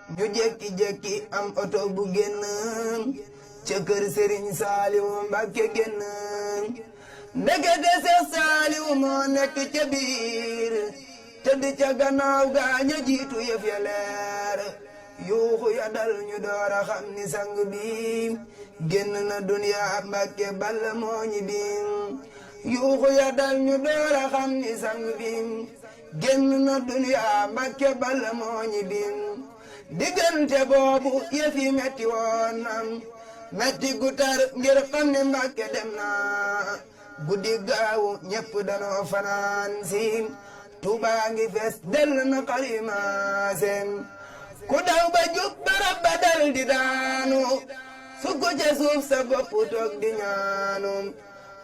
ñu jekki-jekki am oto bu génn ca kër Sëriñ Saaliw Mbàkke génn ndekete Seex Saaliw moo nekk ca biir tëdd ca gannaaw gaaña jiitu yëf ya leer yuuxu ya dal ñu door a xam ni sang bi génn na duniya Mbàkke Balla moo ñi biim yuuxu ya dal ñu door a xam ni sang bi génn na duniya Mbàkke Balla moo ñi biim diggante boobu yëf yi metti woon na metti gu tar ngir xam ne Mbàkke dem na guddi gaawu ñépp danoo fanaan si Tuubaa ngi fees dell na xalimaasem ku daw ba jub barab ba dal di daanu sukk ca suuf sa bopp toog di ñaanu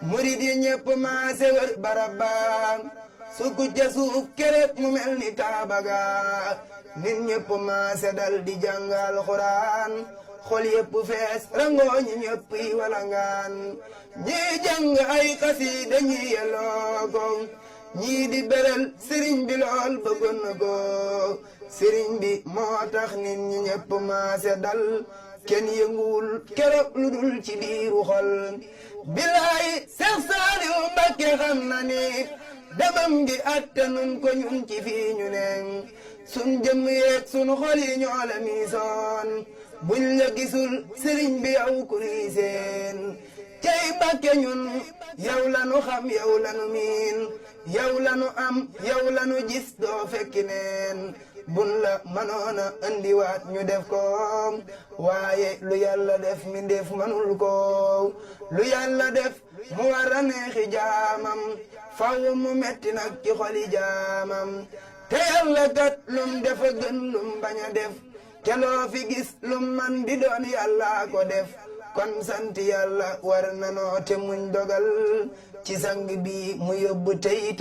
murid yi ñépp maase wër barab ba sukk ca suuf keret mu mel ni Kaaba ga nit ñépp maase dal di jàngal Alxuraan xol yépp fees rangooñi ñépp yi walangaan ñii jàng ay xasiida ñii yelloo ko ñii di beral sëriñ bi lool bëggoon na ko sëriñ bi moo tax nit ñi ñépp maase dal kenn yënguwul keroog lu dul ci biiru xol bilaay Seex Saaliw Mbàkke xam na ni demam gi attanun ko ñun ci fii ñu ne sun jëmm yeeg sun xol yi ñoo la miisoon buñ la gisul sëriñ bi yow ku riiseen cey Mbàkke ñun yow lanu xam yow lanu miin yow lanu am yow lanu gis doo fekki neen bun la mënoona andiwaat ñu def ko waaye lu yàlla def mi def mënul ko lu yàlla def mu war a neexi jaamam faw mu metti nag ci xoli jaamam te yàlla kat lum defa gën lum bañ a def te loo fi gis lum man di doon yàlla ko def kon sant yàlla war na noo te muñ dogal ci sang bi mu yóbbu tey